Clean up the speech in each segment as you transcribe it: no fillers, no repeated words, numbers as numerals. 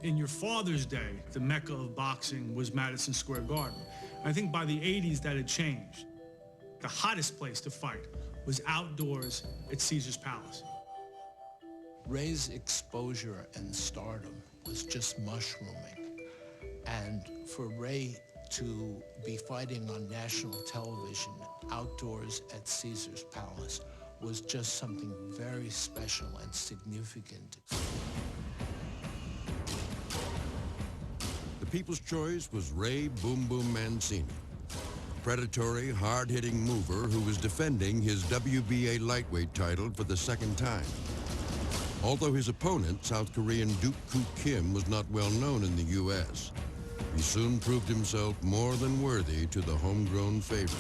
In your father's day, the mecca of boxing was Madison Square Garden. I think by the 80s that had changed. The hottest place to fight was outdoors at Caesar's Palace. Ray's exposure and stardom was just mushrooming. And for Ray to be fighting on national television outdoors at Caesar's Palace was just something very special and significant. The people's choice was Ray Boom Boom Mancini, a predatory, hard-hitting mover who was defending his WBA lightweight title for the second time. Although his opponent, South Korean Dooku Kim, was not well known in the U.S., he soon proved himself more than worthy to the homegrown favorite.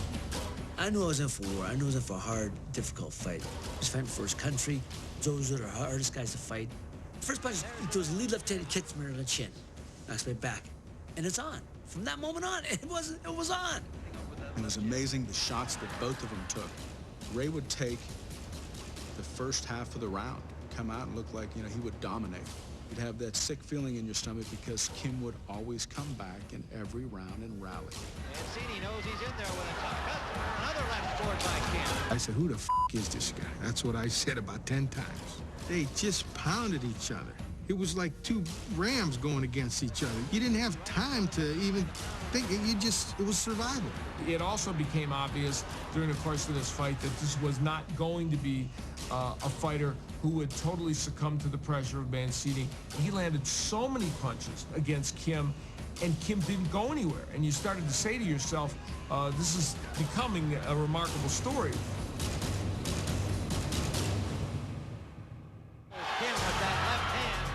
I knew I was in for war. I knew I was in for a hard, difficult fight. I was fighting for his country. Those are the hardest guys to fight. First punch, he throws a lead left-handed kick to me on the chin. Knocks me back. And it's on. From that moment on, it was on. It was amazing the shots that both of them took. Ray would take the first half of the round, come out and look like, you know, he would dominate. You'd have that sick feeling in your stomach because Kim would always come back in every round and rally. Mancini knows he's in there with a tough cut. Another left scored by Kim. I said, who the f is this guy? That's what I said about 10 times. They just pounded each other. It was like two rams going against each other. You didn't have time to even think. It was survival. It also became obvious during the course of this fight that this was not going to be a fighter who would totally succumb to the pressure of Mancini. He landed so many punches against Kim, and Kim didn't go anywhere. And you started to say to yourself, this is becoming a remarkable story.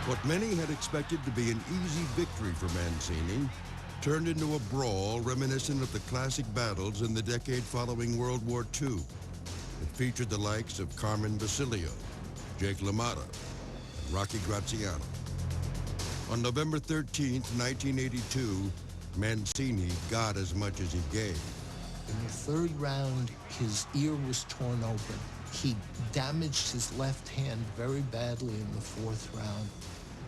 What many had expected to be an easy victory for Mancini turned into a brawl reminiscent of the classic battles in the decade following World War II. It featured the likes of Carmen Basilio, Jake LaMotta, and Rocky Graziano. On November 13th, 1982, Mancini got as much as he gave. In the third round, his ear was torn open. He damaged his left hand very badly in the fourth round.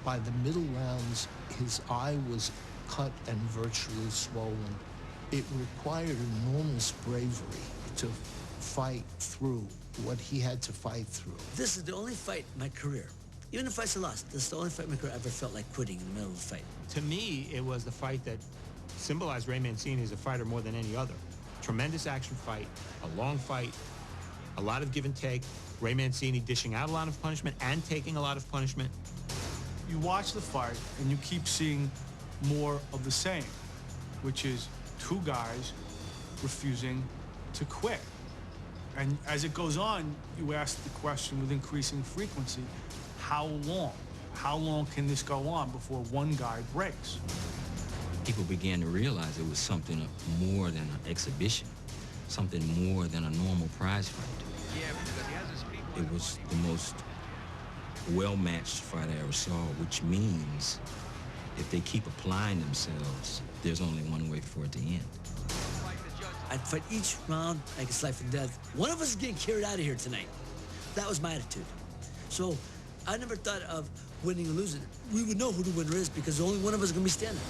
By the middle rounds, his eye was cut and virtually swollen. It required enormous bravery to fight through what he had to fight through. This is the only fight in my career. Even if I lost, this is the only fight in my career I ever felt like quitting in the middle of the fight. To me, it was the fight that symbolized Ray Mancini as a fighter more than any other. Tremendous action fight, a long fight, a lot of give and take. Ray Mancini dishing out a lot of punishment and taking a lot of punishment. You watch the fight and you keep seeing more of the same, which is two guys refusing to quit. And as it goes on, you ask the question with increasing frequency, how long? How long can this go on before one guy breaks? People began to realize it was something more than an exhibition, something more than a normal prize fight. Yeah, because he has his feet. It was the most well-matched fight I ever saw, which means if they keep applying themselves, there's only one way for it to end. I'd fight each round like it's life and death. One of us is getting carried out of here tonight. That was my attitude. So I never thought of winning or losing. We would know who the winner is because only one of us is going to be standing.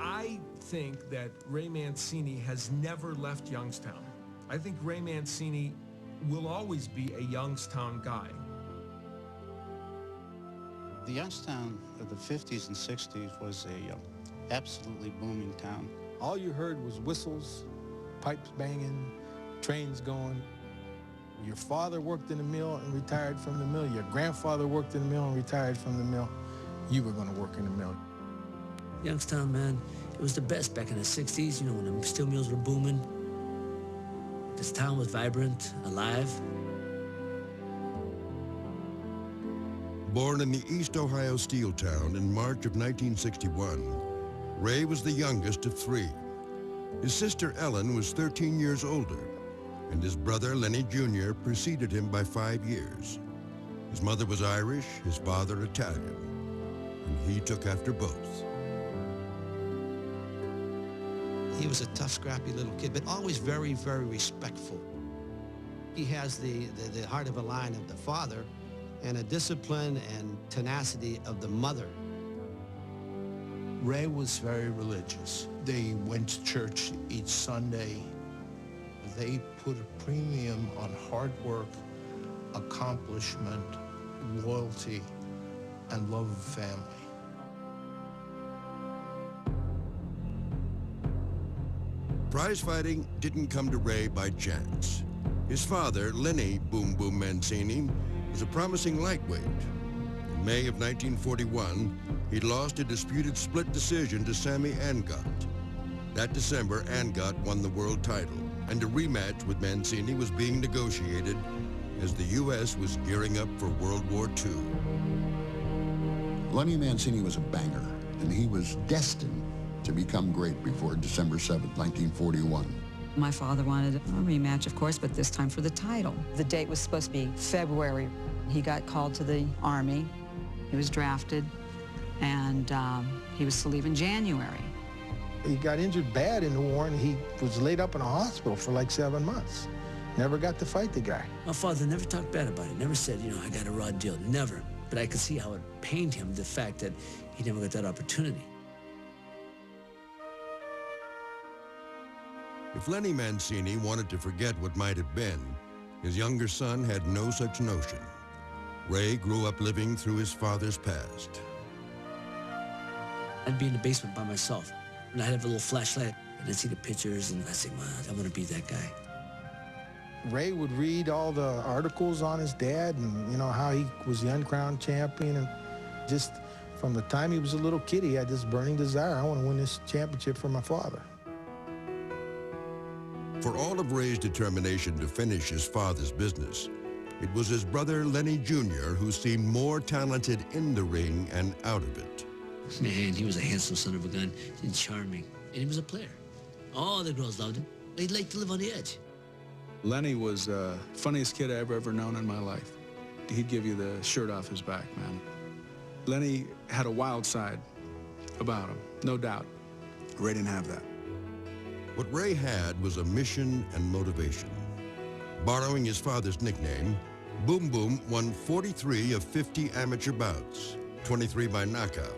I think that Ray Mancini has never left Youngstown. I think Ray Mancini will always be a Youngstown guy. The Youngstown of the 50s and 60s was a absolutely booming town. All you heard was whistles, pipes banging, trains going. Your father worked in the mill and retired from the mill. Your grandfather worked in the mill and retired from the mill. You were going to work in the mill. Youngstown, man, it was the best back in the 60s, you know, when the steel mills were booming. This town was vibrant, alive. Born in the East Ohio steel town in March of 1961, Ray was the youngest of three. His sister Ellen was 13 years older. and his brother, Lenny Jr., preceded him by 5 years. His mother was Irish, his father Italian, and he took after both. He was a tough, scrappy little kid, but always very, very respectful. He has the heart of a lion of the father and a discipline and tenacity of the mother. Ray was very religious. They went to church each Sunday. They put a premium on hard work, accomplishment, loyalty, and love of family. Prize fighting didn't come to Ray by chance. His father, Lenny Boom Boom Mancini, was a promising lightweight. In May of 1941, he'd lost a disputed split decision to Sammy Angot. That December, Angot won the world title, and a rematch with Mancini was being negotiated as the U.S. was gearing up for World War II. Lenny Mancini was a banger, and he was destined to become great before December 7th, 1941. My father wanted a rematch, of course, but this time for the title. The date was supposed to be February. He got called to the Army. He was drafted, and he was to leave in January. He got injured bad in the war, and he was laid up in a hospital for like 7 months. Never got to fight the guy. My father never talked bad about it, never said, I got a raw deal, never. But I could see how it pained him, the fact that he never got that opportunity. If Lenny Mancini wanted to forget what might have been, his younger son had no such notion. Ray grew up living through his father's past. I'd be in the basement by myself, and I'd have a little flashlight, and I'd see the pictures, and I'd say, wow, I want to be that guy. Ray would read all the articles on his dad and, how he was the uncrowned champion. And just from the time he was a little kid, he had this burning desire, I want to win this championship for my father. For all of Ray's determination to finish his father's business, it was his brother Lenny Jr. who seemed more talented in the ring and out of it. Man, he was a handsome son of a gun and charming. And he was a player. All the girls loved him. They'd like to live on the edge. Lenny was the funniest kid I've ever known in my life. He'd give you the shirt off his back, man. Lenny had a wild side about him, no doubt. Ray didn't have that. What Ray had was a mission and motivation. Borrowing his father's nickname, Boom Boom won 43 of 50 amateur bouts, 23 by knockout.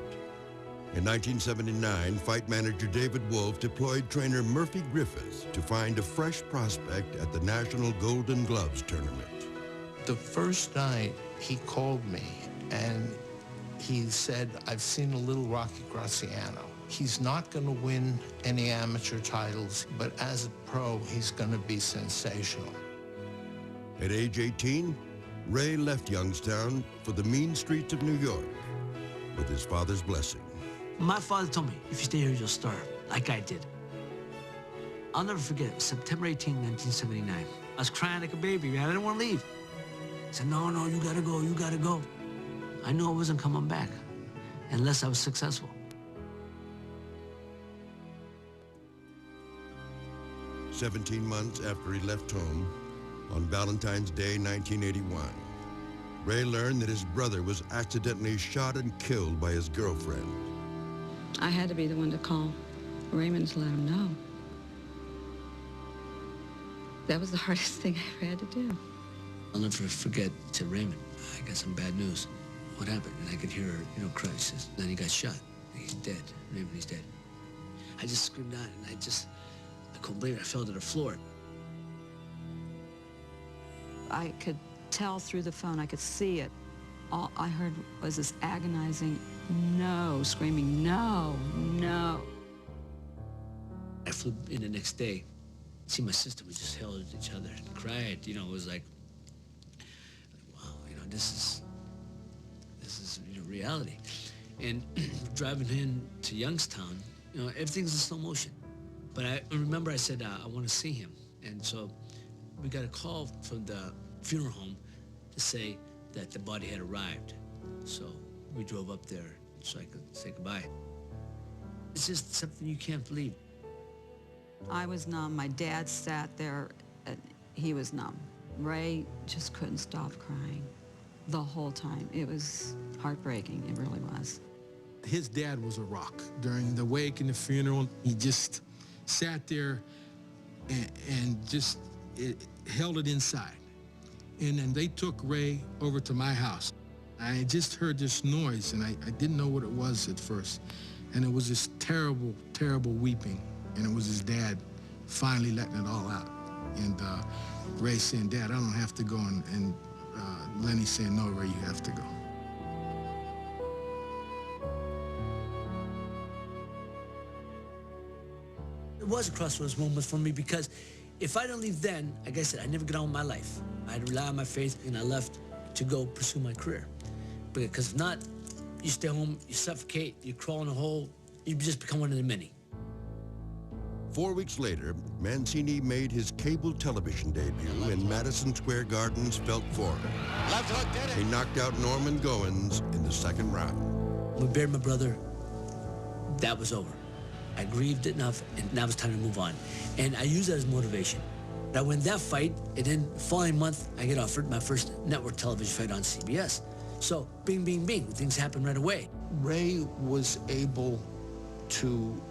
In 1979, fight manager David Wolf deployed trainer Murphy Griffith to find a fresh prospect at the National Golden Gloves tournament. The first night, he called me, and he said, I've seen a little Rocky Graziano. He's not going to win any amateur titles, but as a pro, he's going to be sensational. At age 18, Ray left Youngstown for the mean streets of New York with his father's blessing. My father told me, if you stay here, you'll starve, like I did. I'll never forget, it was September 18, 1979. I was crying like a baby, man. I didn't want to leave. He said, no, you gotta go, you gotta go. I knew I wasn't coming back unless I was successful. 17 months after he left home, on Valentine's Day, 1981, Ray learned that his brother was accidentally shot and killed by his girlfriend. I had to be the one to call Raymond to let him know. That was the hardest thing I ever had to do. I'll never forget to Raymond, I got some bad news. What happened? And I could hear her, cry. She says, then he got shot. He's dead. Raymond, he's dead. I just screamed out, and I couldn't believe it. I fell to the floor. I could tell through the phone, I could see it. All I heard was this agonizing no, screaming no, no. I flew in the next day. See, my sister, we just held each other and cried. It was like wow, this is reality. And driving in to Youngstown, everything's in slow motion. But I remember I said, I want to see him. And so we got a call from the funeral home to say that the body had arrived. So we drove up there so I could say goodbye. It's just something you can't believe. I was numb. My dad sat there he was numb. Ray just couldn't stop crying the whole time. It was heartbreaking, it really was. His dad was a rock. During the wake and the funeral, he just sat there and just held it inside. And then they took Ray over to my house. I just heard this noise, and I didn't know what it was at first. And it was this terrible, terrible weeping. And it was his dad finally letting it all out. And Ray saying, "Dad, I don't have to go." And Lenny saying, "No, Ray, you have to go." It was a crossroads moment for me because if I didn't leave then, like I said, I never get on with my life. I'd rely on my faith, and I left to go pursue my career. Because if not, you stay home, you suffocate, you crawl in a hole, you just become one of the many. 4 weeks later, Mancini made his cable television debut in Madison Square Garden's Felt Forum. Left hook did it. He knocked out Norman Goins in the second round. When we buried my brother, that was over. I grieved enough, and now it's time to move on. And I use that as motivation. I win that fight, and then the following month, I get offered my first network television fight on CBS. So, bing, bing, bing, things happen right away. Ray was able to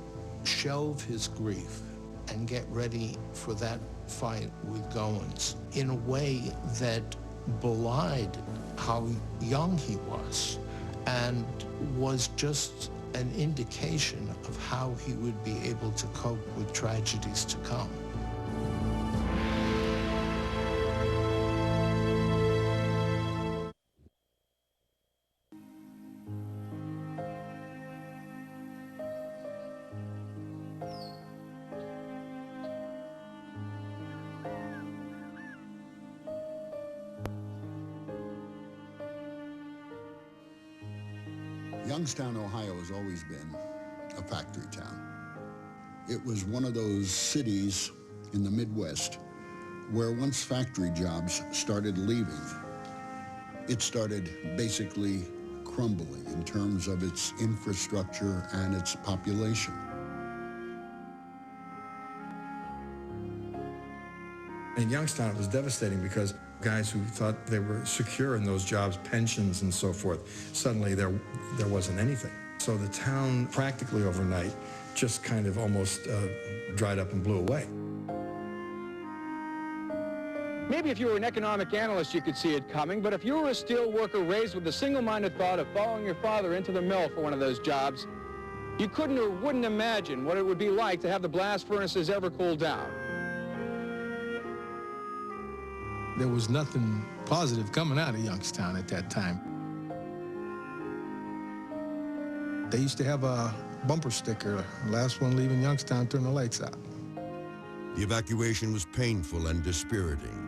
shelve his grief and get ready for that fight with Goins in a way that belied how young he was and was just an indication of how he would be able to cope with tragedies to come. Youngstown, Ohio has always been a factory town. It was one of those cities in the Midwest where once factory jobs started leaving, it started basically crumbling in terms of its infrastructure and its population. In Youngstown, it was devastating because guys who thought they were secure in those jobs, pensions and so forth, suddenly there wasn't anything. So the town practically overnight just kind of almost dried up and blew away. Maybe if you were an economic analyst, you could see it coming, but if you were a steel worker raised with the single-minded thought of following your father into the mill for one of those jobs, you couldn't or wouldn't imagine what it would be like to have the blast furnaces ever cooled down. There was nothing positive coming out of Youngstown at that time. They used to have a bumper sticker, last one leaving Youngstown, turn the lights out. The evacuation was painful and dispiriting.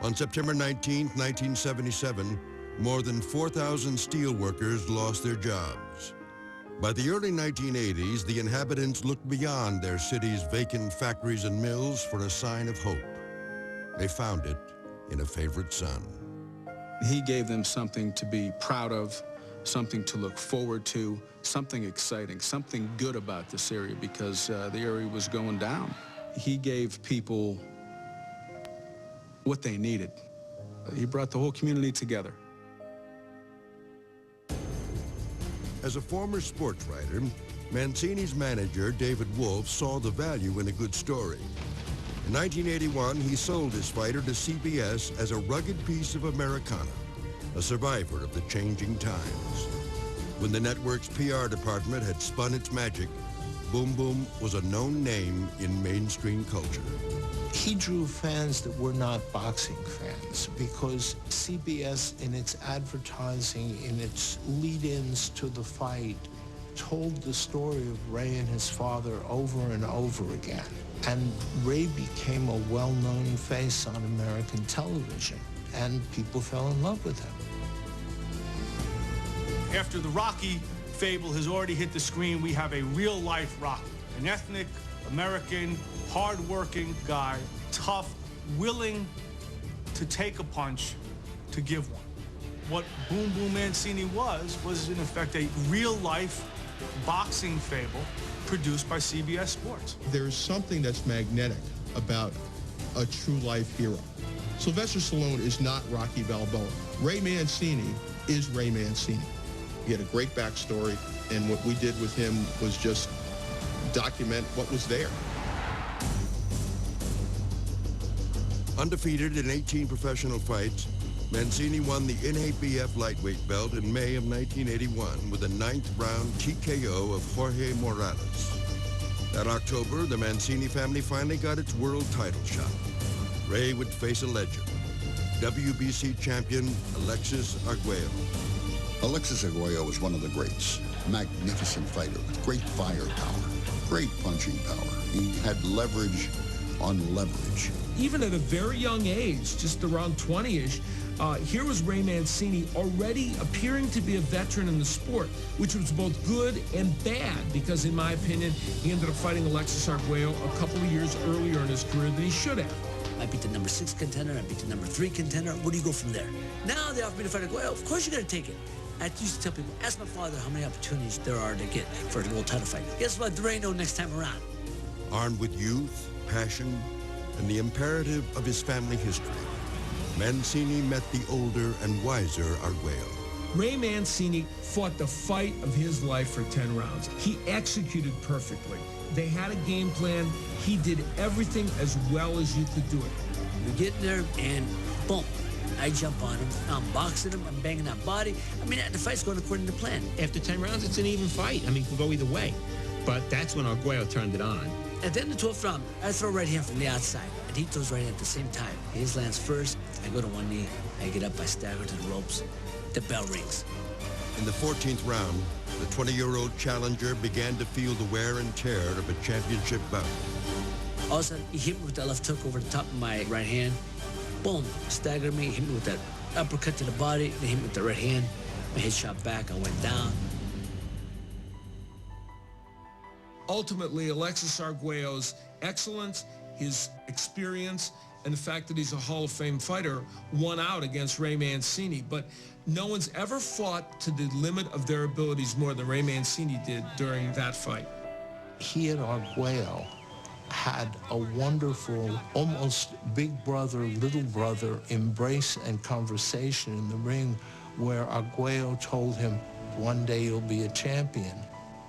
On September 19, 1977, more than 4,000 steel workers lost their jobs. By the early 1980s, the inhabitants looked beyond their city's vacant factories and mills for a sign of hope. They found it in a favorite son. He gave them something to be proud of, something to look forward to, something exciting, something good about this area because the area was going down. He gave people what they needed. He brought the whole community together. As a former sports writer, Mancini's manager, David Wolf, saw the value in a good story. In 1981, he sold his fighter to CBS as a rugged piece of Americana, a survivor of the changing times. When the network's PR department had spun its magic, Boom Boom was a known name in mainstream culture. He drew fans that were not boxing fans because CBS, in its advertising, in its lead-ins to the fight, told the story of Ray and his father over and over again. And Ray became a well-known face on American television, and people fell in love with him. After the Rocky fable has already hit the screen, we have a real-life Rocky, an ethnic, American, hard-working guy, tough, willing to take a punch, to give one. What Boom Boom Mancini was in effect a real-life boxing fable produced by CBS Sports. There's something that's magnetic about a true life hero. Sylvester Stallone is not Rocky Balboa. Ray Mancini is Ray Mancini. He had a great backstory, and what we did with him was just document what was there. Undefeated in 18 professional fights, Mancini won the NABF lightweight belt in May of 1981 with a 9th round TKO of Jorge Morales. That October, the Mancini family finally got its world title shot. Ray would face a legend, WBC champion Alexis Arguello. Alexis Arguello was one of the greats. Magnificent fighter with great firepower, great punching power. He had leverage on leverage. Even at a very young age, just around 20-ish, here was Ray Mancini already appearing to be a veteran in the sport, which was both good and bad, because in my opinion, he ended up fighting Alexis Arguello a couple of years earlier in his career than he should have. I beat the number 6 contender, I beat the number 3 contender. Where do you go from there? Now they offer me to fight Arguello. Of course you got to take it. I used to tell people, ask my father how many opportunities there are to get for a world title fight. Guess what? There ain't no next time around. Armed with youth, passion, and the imperative of his family history, Mancini met the older and wiser Arguello. Ray Mancini fought the fight of his life for 10 rounds. He executed perfectly. They had a game plan. He did everything as well as you could do it. We get in there and boom, I jump on him. I'm boxing him. I'm banging that body. I mean, the fight's going according to plan. After 10 rounds, it's an even fight. I mean, it can go either way. But that's when Arguello turned it on. At the end of the 12th round, I throw right hand from the outside, and he throws right hand at the same time. His lands first. I go to one knee. I get up. I stagger to the ropes. The bell rings. In the 14th round, the 20-year-old challenger began to feel the wear and tear of a championship bout. All of a sudden, he hit me with that left hook over the top of my right hand. Boom, staggered me, hit me with that uppercut to the body, then hit me with the right hand. My head shot back, I went down. Ultimately, Alexis Arguello's excellence, his experience, and the fact that he's a Hall of Fame fighter won out against Ray Mancini. But no one's ever fought to the limit of their abilities more than Ray Mancini did during that fight. He and Arguello had a wonderful, almost big brother, little brother embrace and conversation in the ring where Arguello told him, one day you'll be a champion.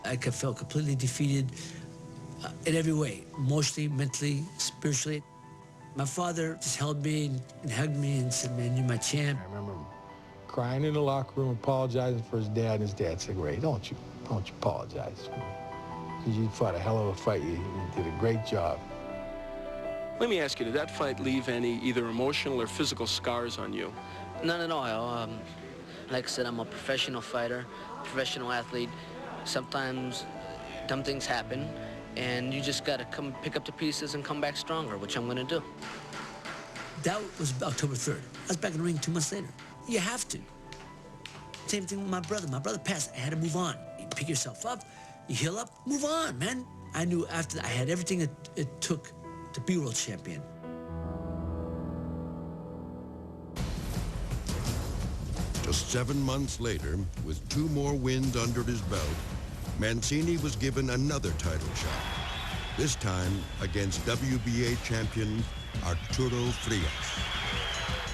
I felt completely defeated in every way, emotionally, mentally, spiritually. My father just held me and hugged me and said, man, you're my champ. I remember him crying in the locker room, apologizing for his dad, and his dad said, Ray, don't you apologize for me. Because you fought a hell of a fight. You did a great job. Let me ask you, did that fight leave any either emotional or physical scars on you? None at all. Like I said, I'm a professional fighter, professional athlete. Sometimes dumb things happen, and you just got to come pick up the pieces and come back stronger, which I'm going to do. That was October 3rd. I was back in the ring 2 months later. You have to. Same thing with my brother. My brother passed. I had to move on. You pick yourself up, you heal up, move on, man. I knew after that I had everything it took to be world champion. Just 7 months later, with 2 more wins under his belt, Mancini was given another title shot, this time against WBA champion Arturo Frias.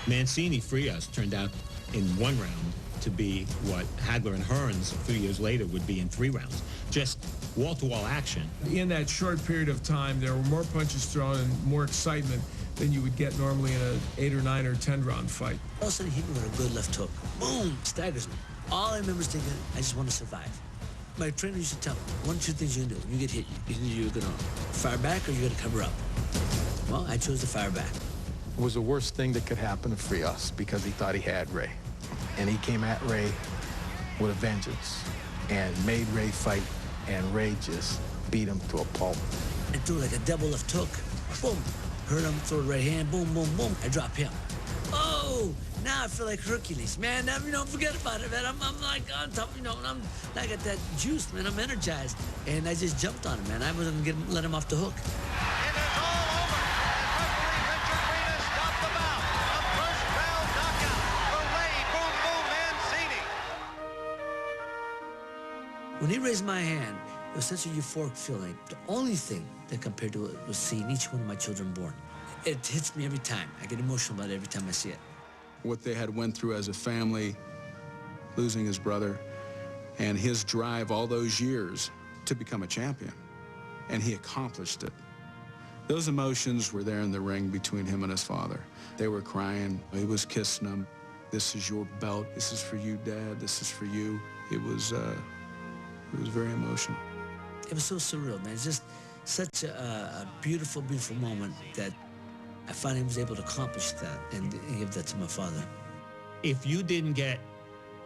Mancini-Frias turned out in 1 round to be what Hagler and Hearns a few years later would be in 3 rounds. Just wall-to-wall action. In that short period of time, there were more punches thrown and more excitement than you would get normally in an 8 or 9 or 10 round fight. All of a sudden, he hit me with a good left hook. Boom, staggers me. All I remember is thinking, I just want to survive. My trainer used to tell me, 1 or 2 things you're going to do. When you get hit, you're going to fire back or you're going to cover up. Well, I chose to fire back. It was the worst thing that could happen to Frias because he thought he had Ray. And he came at Ray with a vengeance and made Ray fight, and Ray just beat him to a pulp. I threw like a double left hook. Boom. Hurt him, throw the right hand, boom, boom, boom. I drop him. Oh, now I feel like Hercules, man. Forget about it, man. I'm like on top, I'm like at that juice, man. I'm energized. And I just jumped on him, man. I wasn't going to let him off the hook. It is all over. And referee Richard Rita stopped the bout. A first round knockout for Ray Boom Boom Mancini. When he raised my hand, it was such a euphoric feeling. The only thing that compared to it was seeing each one of my children born. It hits me every time. I get emotional about it every time I see it. What they had went through as a family, losing his brother, and his drive all those years to become a champion. And he accomplished it. Those emotions were there in the ring between him and his father. They were crying. He was kissing them. This is your belt. This is for you, Dad. This is for you. It was very emotional. It was so surreal, man. It's just such a beautiful, beautiful moment that I finally was able to accomplish that and give that to my father. If you didn't get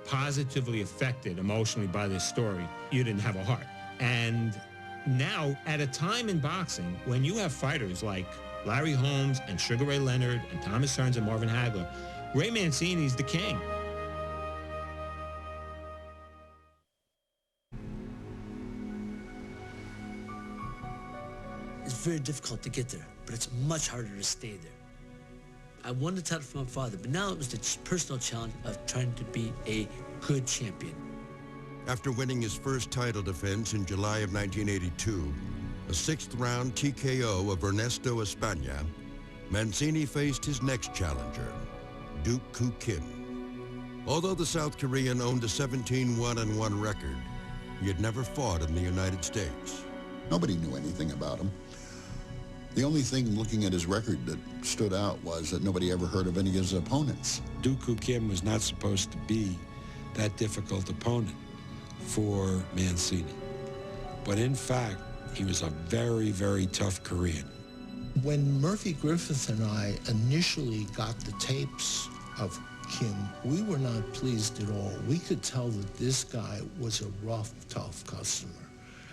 positively affected emotionally by this story, you didn't have a heart. And now, at a time in boxing when you have fighters like Larry Holmes and Sugar Ray Leonard and Thomas Hearns and Marvin Hagler, Ray Mancini's the king. It's very difficult to get there, but it's much harder to stay there. I won the title from my father, but now it was the personal challenge of trying to be a good champion. After winning his first title defense in July of 1982, a sixth-round TKO of Ernesto España, Mancini faced his next challenger, Dooku Kim. Although the South Korean owned a 17-1-1 record, he had never fought in the United States. Nobody knew anything about him. The only thing looking at his record that stood out was that nobody ever heard of any of his opponents. Dooku Kim was not supposed to be that difficult opponent for Mancini. But in fact, he was a very, very tough Korean. When Murphy Griffith and I initially got the tapes of Kim, we were not pleased at all. We could tell that this guy was a rough, tough customer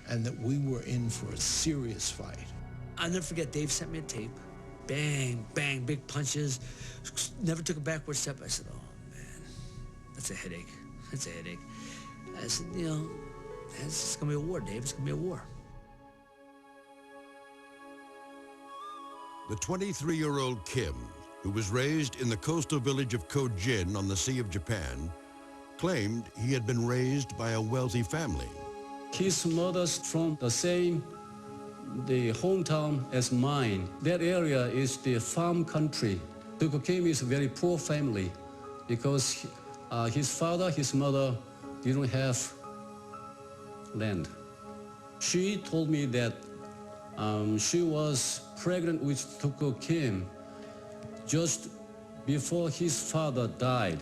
and that we were in for a serious fight. I'll never forget, Dave sent me a tape. Bang, bang, big punches. Never took a backward step. I said, oh, man, that's a headache. That's a headache. I said, you know, it's going to be a war, Dave. It's going to be a war. The 23-year-old Kim, who was raised in the coastal village of Kojin on the Sea of Japan, claimed he had been raised by a wealthy family. His mother's from the hometown as mine. That area is the farm country. Dooku Kim is a very poor family because his father, his mother didn't have land. She told me that she was pregnant with Dooku Kim just before his father died.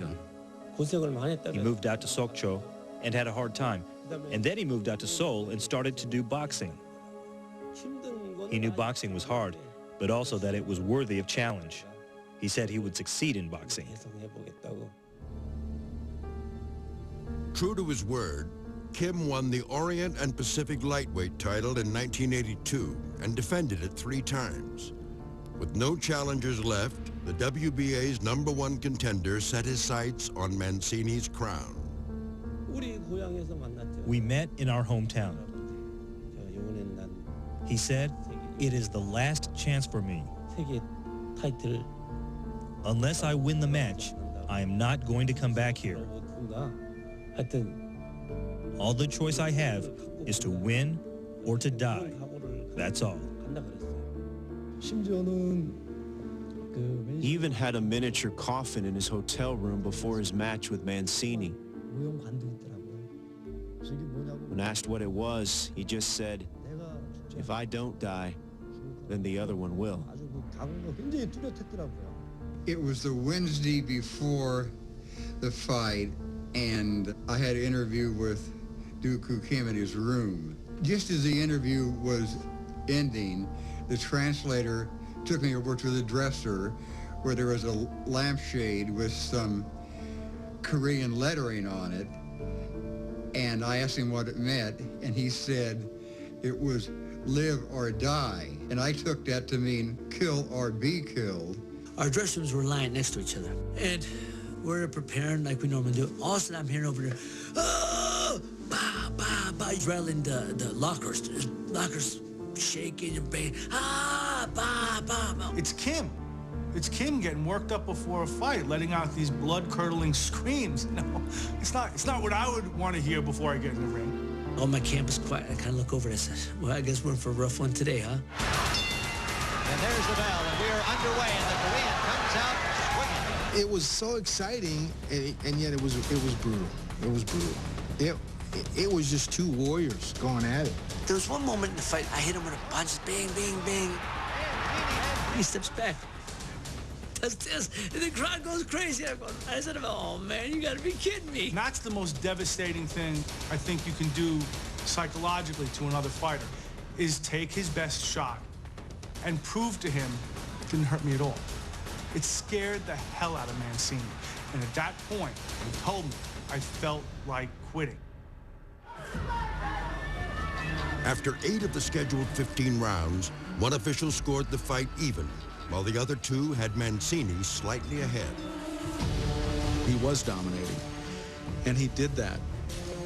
He moved out to Sokcho and had a hard time. And then he moved out to Seoul and started to do boxing. He knew boxing was hard, but also that it was worthy of challenge. He said he would succeed in boxing. True to his word, Kim won the Orient and Pacific lightweight title in 1982 and defended it 3 times. With no challengers left, the WBA's #1 contender set his sights on Mancini's crown. We met in our hometown. He said, "It is the last chance for me. Unless I win the match, I am not going to come back here. All the choice I have is to win or to die. That's all." He even had a miniature coffin in his hotel room before his match with Mancini. When asked what it was, he just said, "If I don't die, then the other one will." It was the Wednesday before the fight, and I had an interview with Dooku Kim in his room. Just as the interview was ending, the translator took me over to the dresser where there was a lampshade with some Korean lettering on it, and I asked him what it meant, and he said it was live or die, and I took that to mean kill or be killed. Our dressing rooms were lying next to each other, and we're preparing like we normally do. All of a sudden, I'm hearing over there, "Oh, bah, bah, bah." He's rattling the lockers. There's lockers shaking and banging. "Ah, bah, bah, bah." It's Kim. It's Kim getting worked up before a fight, letting out these blood-curdling screams. No, it's not what I would want to hear before I get in the ring. All my camp is quiet. I kind of look over and I said, "Well, I guess we're in for a rough one today, huh?" And there's the bell, and we're underway, and the Korean comes out swinging. It was so exciting, and yet it was brutal. It was brutal. It was just two warriors going at it. There was one moment in the fight, I hit him with a punch, bang, bang, bang. He steps back, does this, and the crowd goes crazy. I said, oh man, you gotta be kidding me. And that's the most devastating thing I think you can do psychologically to another fighter, is take his best shot and prove to him it didn't hurt me at all. It scared the hell out of Mancini. And at that point, he told me, I felt like quitting. After 8 of the scheduled 15 rounds, one official scored the fight even, while the other 2 had Mancini slightly ahead. He was dominating, and he did that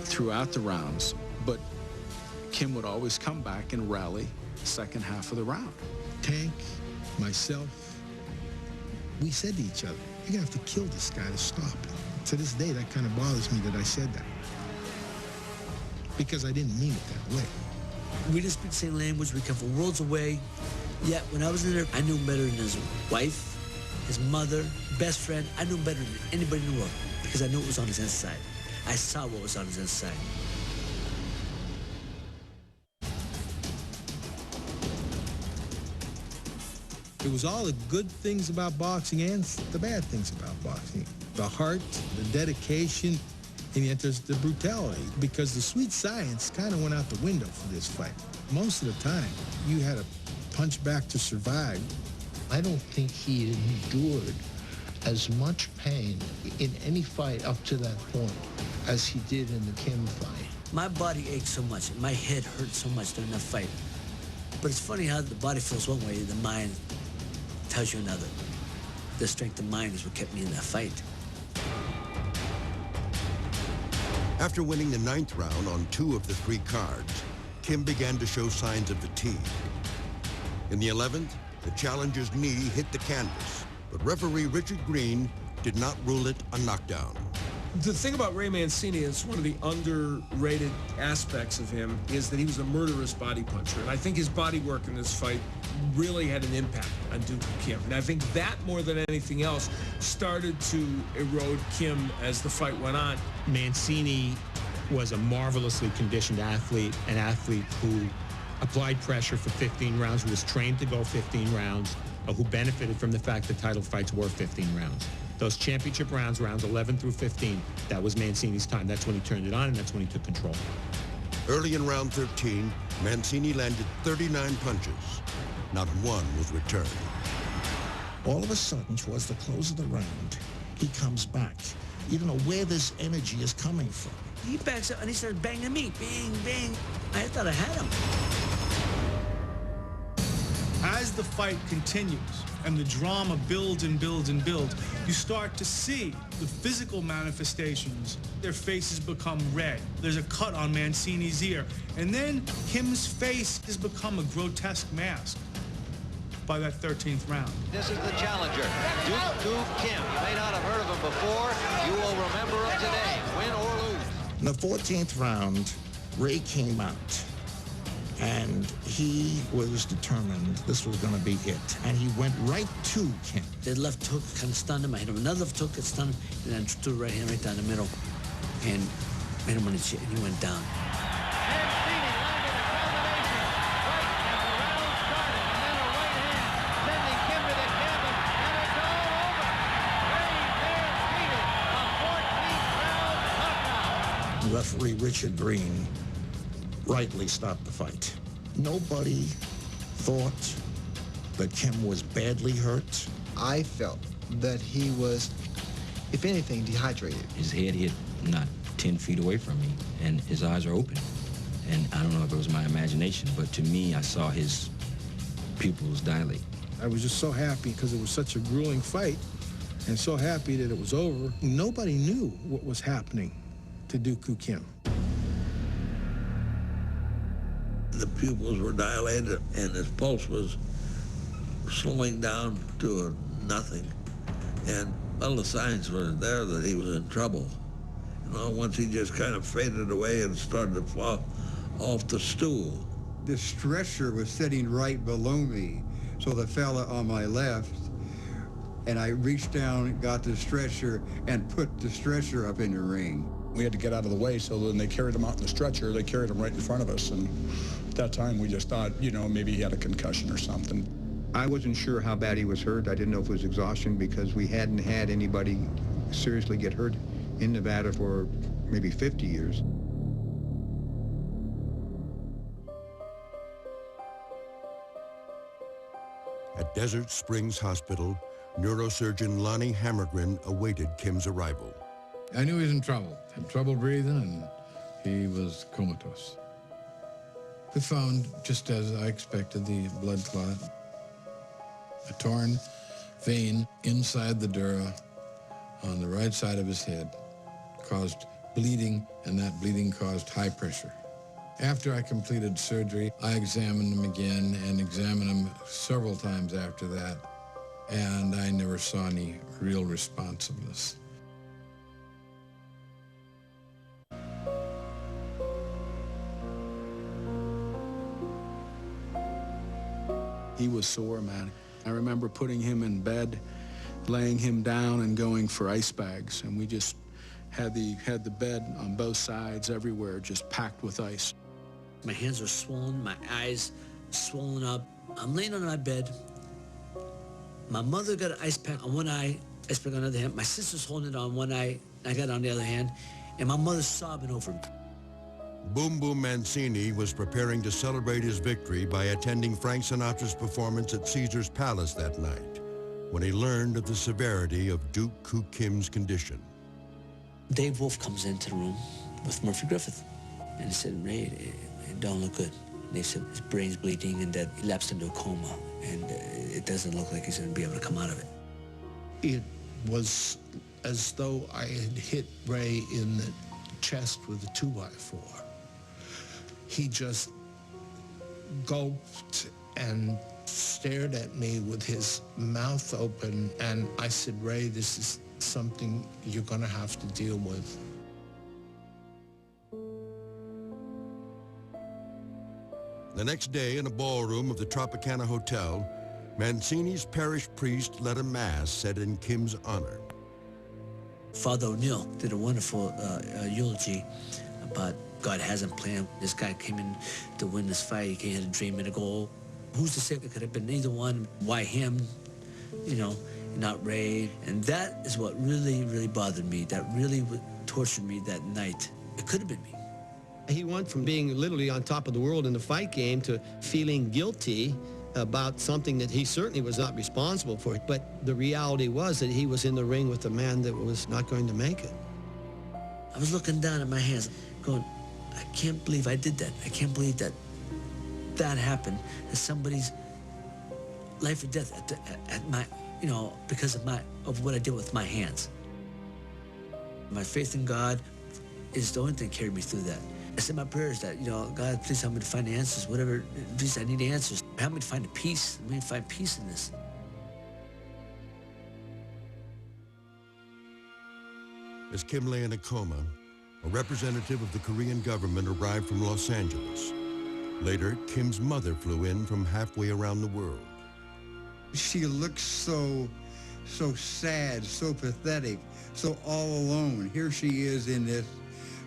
throughout the rounds, but Kim would always come back and rally the second half of the round. Tank, myself, we said to each other, you're gonna have to kill this guy to stop it. To this day, that kind of bothers me that I said that, because I didn't mean it that way. We didn't speak the same language, we come from worlds away. Yet when I was in there, I knew him better than his wife, his mother, best friend. I knew him better than anybody in the world, because I knew what was on his inside. I saw what was on his inside. It was all the good things about boxing and the bad things about boxing. The heart, the dedication, and yet there's the brutality, because the sweet science kind of went out the window for this fight. Most of the time, you had to punch back to survive. I don't think he endured as much pain in any fight up to that point as he did in the Kim fight. My body ached so much, my head hurt so much during that fight. But it's funny how the body feels one way, the mind tells you another. The strength of mind is what kept me in that fight. After winning the 9th round on 2 of the 3 cards, Kim began to show signs of fatigue. In the 11th, the challenger's knee hit the canvas, but referee Richard Green did not rule it a knockdown. The thing about Ray Mancini, is one of the underrated aspects of him, is that he was a murderous body puncher. And I think his body work in this fight really had an impact on Dooku Kim. And I think that, more than anything else, started to erode Kim as the fight went on. Mancini was a marvelously conditioned athlete, an athlete who applied pressure for 15 rounds, who was trained to go 15 rounds, who benefited from the fact that title fights were 15 rounds. Those championship rounds, rounds 11 through 15, that was Mancini's time. That's when he turned it on, and that's when he took control. Early in round 13, Mancini landed 39 punches. Not one was returned. All of a sudden, towards the close of the round, he comes back. You don't know where this energy is coming from. He backs up and he starts banging me. Bang, bang. I thought I had him. As the fight continues and the drama builds and builds and builds, you start to see the physical manifestations. Their faces become red. There's a cut on Mancini's ear. And then Kim's face has become a grotesque mask by that 13th round. This is the challenger, Dooku Kim. You may not have heard of him before. You will remember him today, win or lose. In the 14th round, Ray came out, and he was determined this was going to be it. And he went right to Kim. The left hook kind of stunned him. I hit him another left hook that stunned him, and then threw the right hand right down the middle and hit him on the chin, and he went down. Referee Richard Green rightly stopped the fight. Nobody thought that Kim was badly hurt. I felt that he was, if anything, dehydrated. His head hit not 10 feet away from me, and his eyes are open. And I don't know if it was my imagination, but to me, I saw his pupils dilate. I was just so happy because it was such a grueling fight, and so happy that it was over. Nobody knew what was happening to Dooku Kim. The pupils were dilated and his pulse was slowing down to nothing. And all the signs were there that he was in trouble. You know, once he just kind of faded away and started to fall off the stool. The stretcher was sitting right below me. So the fella on my left, and I reached down, got the stretcher, and put the stretcher up in the ring. We had to get out of the way, so when they carried him out in the stretcher, they carried him right in front of us. And at that time, we just thought, you know, maybe he had a concussion or something. I wasn't sure how bad he was hurt. I didn't know if it was exhaustion because we hadn't had anybody seriously get hurt in Nevada for maybe 50 years. At Desert Springs Hospital, neurosurgeon Lonnie Hammergren awaited Kim's arrival. I knew he was in trouble. Had trouble breathing, and he was comatose. We found, just as I expected, the blood clot, a torn vein inside the dura on the right side of his head, caused bleeding, and that bleeding caused high pressure. After I completed surgery, I examined him again and examined him several times after that, and I never saw any real responsiveness. He was sore, man. I remember putting him in bed, laying him down and going for ice bags, and we just had the bed on both sides everywhere just packed with ice. My hands are swollen, my eyes swollen up. I'm laying on my bed. My mother got an ice pack on one eye, ice pack on the other hand. My sister's holding it on one eye, I got it on the other hand, and my mother's sobbing over me. Boom Boom Mancini was preparing to celebrate his victory by attending Frank Sinatra's performance at Caesar's Palace that night, when he learned of the severity of Dooku Kim's condition. Dave Wolf comes into the room with Murphy Griffith, and he said, "Ray, it don't look good." And they said his brain's bleeding and that he lapsed into a coma, and it doesn't look like he's going to be able to come out of it. It was as though I had hit Ray in the chest with a 2x4. He just gulped and stared at me with his mouth open, and I said, "Ray, this is something you're going to have to deal with." The next day, in a ballroom of the Tropicana Hotel, Mancini's parish priest led a mass said in Kim's honor. Father O'Neill did a wonderful eulogy about God hasn't planned. This guy came in to win this fight. He had a dream and a goal. Who's to say it could have been either one? Why him? You know, not Ray. And that is what really, really bothered me. That really tortured me that night. It could have been me. He went from being literally on top of the world in the fight game to feeling guilty about something that he certainly was not responsible for. But the reality was that he was in the ring with a man that was not going to make it. I was looking down at my hands, going, I can't believe I did that. I can't believe that that happened. That somebody's life or death at my, you know, because of what I did with my hands. My faith in God is the only thing that carried me through that. I said my prayers that, you know, God, please help me to find the answers, whatever, please, I need answers. Help me to find a peace. Let me find peace in this. As Kim lay in a coma, a representative of the Korean government arrived from Los Angeles. Later, Kim's mother flew in from halfway around the world. She looked so sad, so pathetic, so all alone. Here she is in this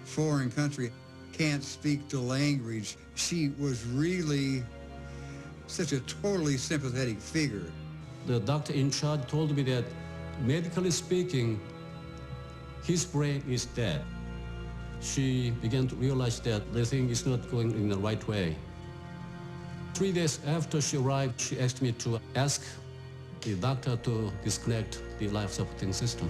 foreign country, can't speak the language. She was really such a totally sympathetic figure. The doctor in charge told me that, medically speaking, his brain is dead. She began to realize that the thing is not going in the right way. 3 days after she arrived, she asked me to ask the doctor to disconnect the life-supporting system.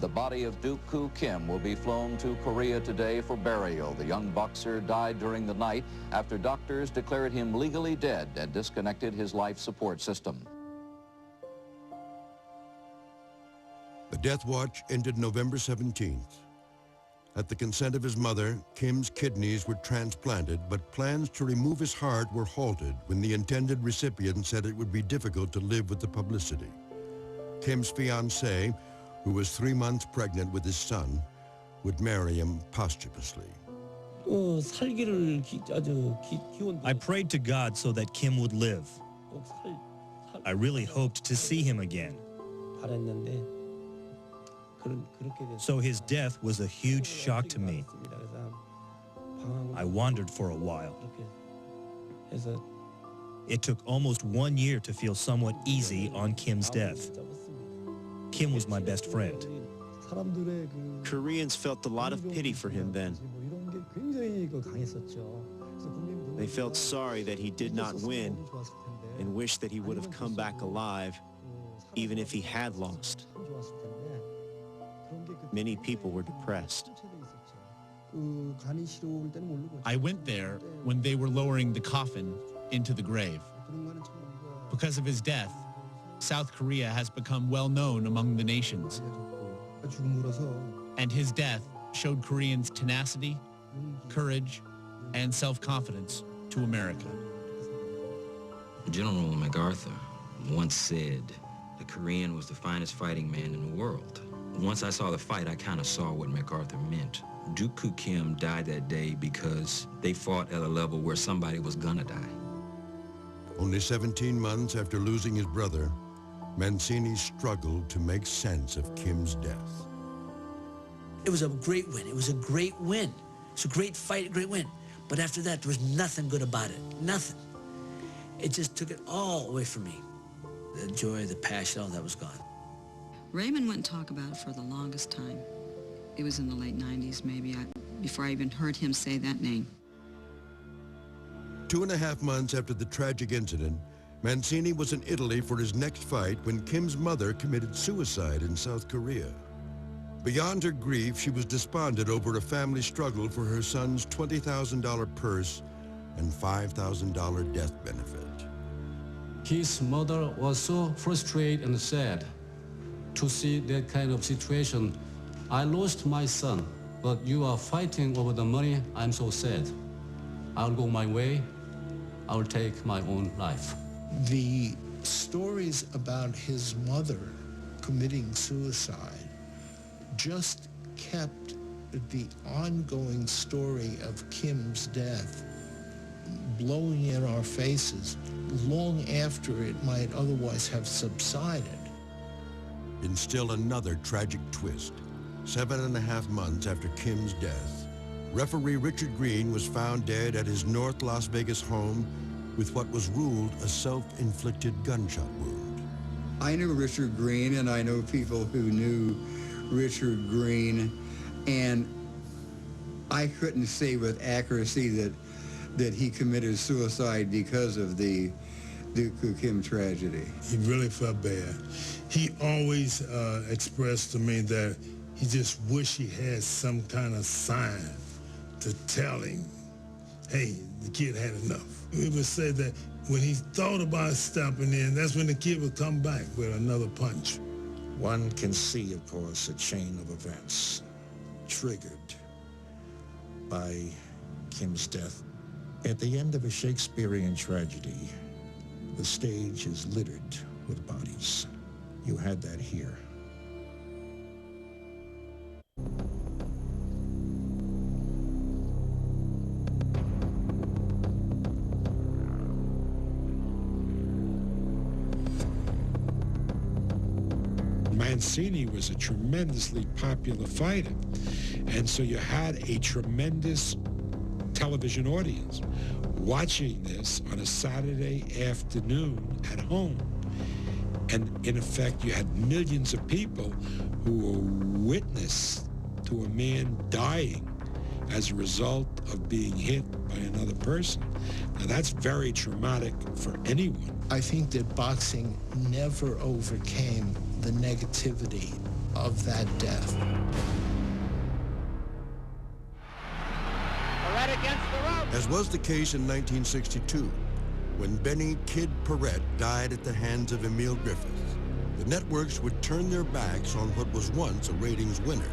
The body of Dooku Kim will be flown to Korea today for burial. The young boxer died during the night after doctors declared him legally dead and disconnected his life support system. The death watch ended November 17th. At the consent of his mother, Kim's kidneys were transplanted, but plans to remove his heart were halted when the intended recipient said it would be difficult to live with the publicity. Kim's fiancée, who was 3 months pregnant with his son, would marry him posthumously. I prayed to God so that Kim would live. I really hoped to see him again. So his death was a huge shock to me. I wandered for a while. It took almost 1 year to feel somewhat easy on Kim's death. Kim was my best friend. Koreans felt a lot of pity for him then. They felt sorry that he did not win and wished that he would have come back alive, even if he had lost. Many people were depressed. I went there when they were lowering the coffin into the grave. Because of his death, South Korea has become well known among the nations. And his death showed Koreans' tenacity, courage, and self-confidence to America. General MacArthur once said the Korean was the finest fighting man in the world. Once I saw the fight, I kind of saw what MacArthur meant. Dooku Kim died that day because they fought at a level where somebody was gonna die. Only 17 months after losing his brother, Mancini struggled to make sense of Kim's death. It was a great win. It was a great win. It's a great fight, a great win. But after that, there was nothing good about it. Nothing. It just took it all away from me. The joy, the passion, all that was gone. Raymond wouldn't talk about it for the longest time. It was in the late 90s, maybe, before I even heard him say that name. 2.5 months after the tragic incident, Mancini was in Italy for his next fight when Kim's mother committed suicide in South Korea. Beyond her grief, she was despondent over a family struggle for her son's $20,000 purse and $5,000 death benefit. His mother was so frustrated and sad to see that kind of situation. I lost my son, but you are fighting over the money. I'm so sad. I'll go my way. I'll take my own life. The stories about his mother committing suicide just kept the ongoing story of Kim's death blowing in our faces long after it might otherwise have subsided. In still another tragic twist, 7.5 months after Kim's death, referee Richard Green was found dead at his North Las Vegas home with what was ruled a self-inflicted gunshot wound. I knew Richard Green, and I know people who knew Richard Green, and I couldn't say with accuracy that he committed suicide because of the Dooku Kim tragedy. He really felt bad. He always expressed to me that he just wished he had some kind of sign to tell him, hey, the kid had enough. He would say that when he thought about stopping in, that's when the kid would come back with another punch. One can see, of course, a chain of events triggered by Kim's death. At the end of a Shakespearean tragedy, the stage is littered with bodies. You had that here. Mancini was a tremendously popular fighter, and so you had a tremendous television audience watching this on a Saturday afternoon at home. And in effect, you had millions of people who were witness to a man dying as a result of being hit by another person. Now that's very traumatic for anyone. I think that boxing never overcame the negativity of that death. As was the case in 1962, when Benny Kid Paret died at the hands of Emil Griffith, the networks would turn their backs on what was once a ratings winner.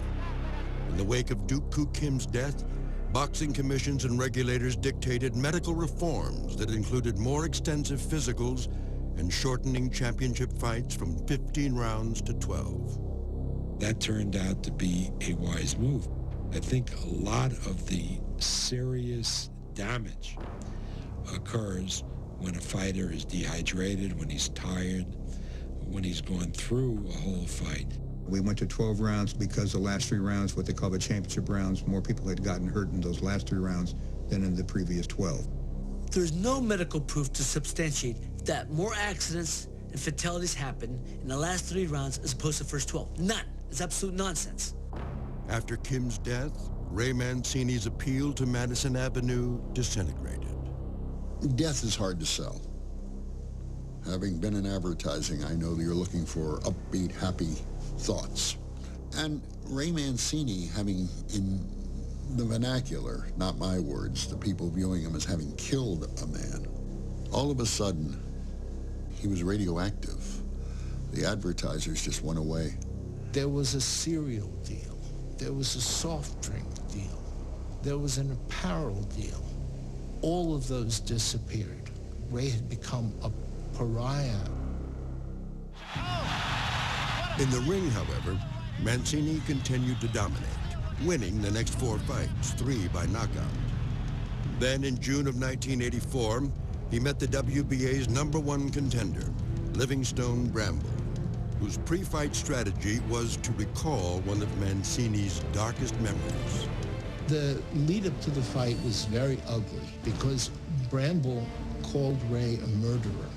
In the wake of Dooku Kim's death, boxing commissions and regulators dictated medical reforms that included more extensive physicals and shortening championship fights from 15 rounds to 12. That turned out to be a wise move. I think a lot of the serious damage occurs when a fighter is dehydrated, when he's tired, when he's gone through a whole fight. We went to 12 rounds because the last 3 rounds, what they call the championship rounds, more people had gotten hurt in those last 3 rounds than in the previous 12. There's no medical proof to substantiate that more accidents and fatalities happen in the last 3 rounds as opposed to the first 12. None. It's absolute nonsense. After Kim's death, Ray Mancini's appeal to Madison Avenue disintegrated. Death is hard to sell. Having been in advertising, I know that you're looking for upbeat, happy thoughts. And Ray Mancini, having, in the vernacular, not my words, the people viewing him as having killed a man, all of a sudden, he was radioactive. The advertisers just went away. There was a cereal deal. There was a soft drink deal. There was an apparel deal. All of those disappeared. Ray had become a pariah. In the ring, however, Mancini continued to dominate, winning the next 4 fights, 3 by knockout. Then in June of 1984, he met the WBA's #1 contender, Livingstone Bramble, whose pre-fight strategy was to recall one of Mancini's darkest memories. The lead-up to the fight was very ugly because Bramble called Ray a murderer.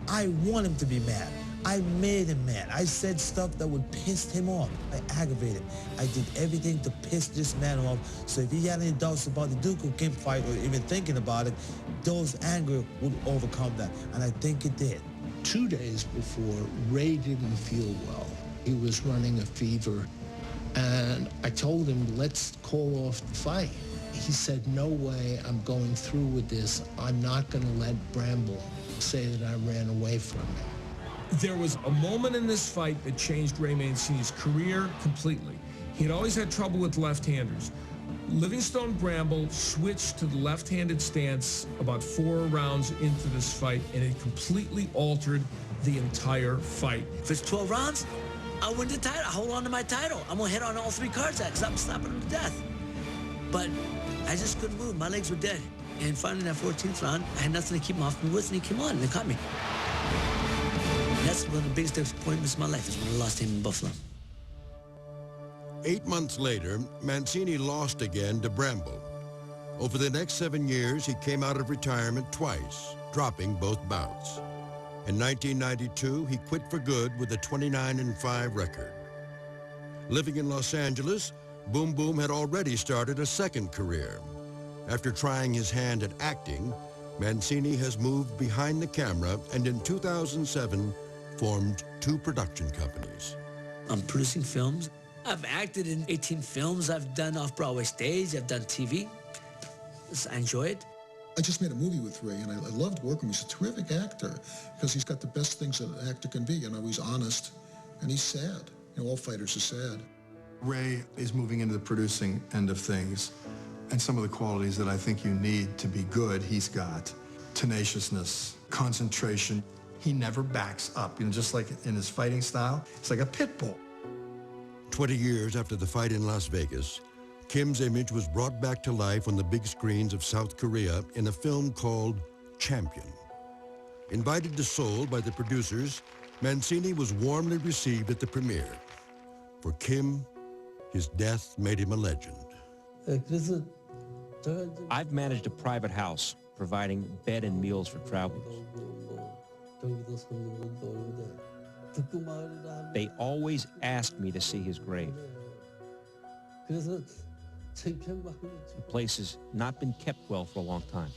I want him to be mad. I made him mad. I said stuff that would piss him off. I aggravated. I did everything to piss this man off. So if he had any doubts about the Dooku Kim fight or even thinking about it, those anger would overcome that. And I think it did. 2 days before, Ray didn't feel well. He was running a fever. And I told him, let's call off the fight. He said, no way, I'm going through with this. I'm not going to let Bramble say that I ran away from him. There was a moment in this fight that changed Ray Mancini's career completely. He had always had trouble with left-handers. Livingstone Bramble switched to the left-handed stance about 4 rounds into this fight, and it completely altered the entire fight. If it's 12 rounds, I'll win the title. I'll hold on to my title. I'm going to hit on all 3 cards because I'm stopping him to death. But I just couldn't move. My legs were dead. And finally, in that 14th round, I had nothing to keep him off my woods, and he came on and they caught me. And that's one of the biggest disappointments of my life is when I lost him in Buffalo. 8 months later, Mancini lost again to Bramble. Over the next 7 years, he came out of retirement twice, dropping both bouts. In 1992, he quit for good with a 29-5 record. Living in Los Angeles, Boom Boom had already started a second career. After trying his hand at acting, Mancini has moved behind the camera and in 2007 formed 2 production companies. I'm producing films. I've acted in 18 films. I've done off-Broadway stage. I've done TV. I enjoy it. I just made a movie with Ray, and I loved working with him. He's a terrific actor because he's got the best things that an actor can be. You know, he's honest, and he's sad. You know, all fighters are sad. Ray is moving into the producing end of things, and some of the qualities that I think you need to be good, he's got. Tenaciousness, concentration. He never backs up, you know, just like in his fighting style. It's like a pit bull. 20 years after the fight in Las Vegas, Kim's image was brought back to life on the big screens of South Korea in a film called Champion. Invited to Seoul by the producers, Mancini was warmly received at the premiere. For Kim, his death made him a legend. I've managed a private house, providing bed and meals for travelers. They always asked me to see his grave. The place has not been kept well for a long time.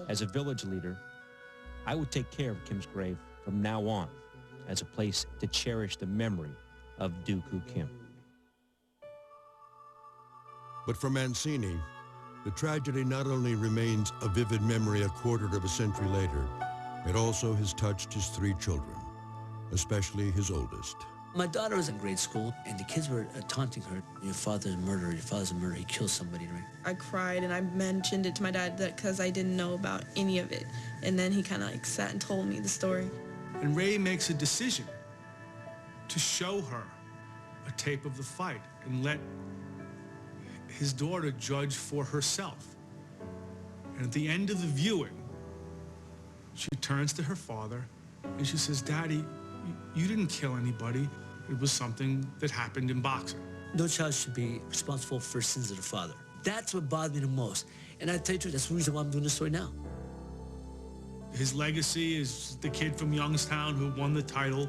As a village leader, I would take care of Kim's grave from now on as a place to cherish the memory of Dooku Kim. But for Mancini, the tragedy not only remains a vivid memory a quarter of a century later, it also has touched his 3 children, especially his oldest. My daughter was in grade school, and the kids were taunting her. Your father's a murderer, your father's a murderer, he killed somebody, right? I cried, and I mentioned it to my dad because I didn't know about any of it. And then he kind of like sat and told me the story. And Ray makes a decision to show her a tape of the fight and let his daughter judge for herself. And at the end of the viewing, she turns to her father and she says, "Daddy, you didn't kill anybody. It was something that happened in boxing." No child should be responsible for sins of the father. That's what bothered me the most. And I tell you the truth, that's the reason why I'm doing this story now. His legacy is the kid from Youngstown who won the title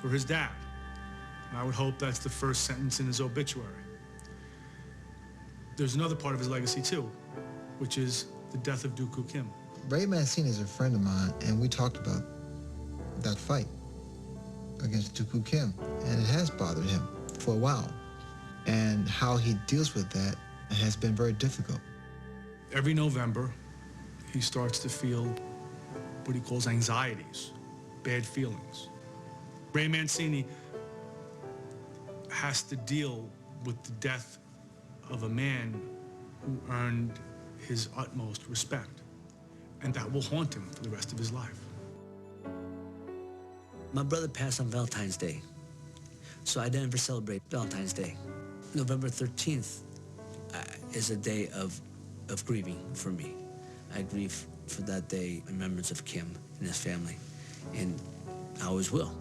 for his dad. And I would hope that's the first sentence in his obituary. There's another part of his legacy too, which is the death of Dooku Kim. Ray Mancini is a friend of mine, and we talked about that fight against Dooku Kim, and it has bothered him for a while. And how he deals with that has been very difficult. Every November, he starts to feel what he calls anxieties, bad feelings. Ray Mancini has to deal with the death of a man who earned his utmost respect, and that will haunt him for the rest of his life. My brother passed on Valentine's Day, so I never celebrate Valentine's Day. November 13th is a day of grieving for me. I grieve for that day in remembrance of Kim and his family, and I always will.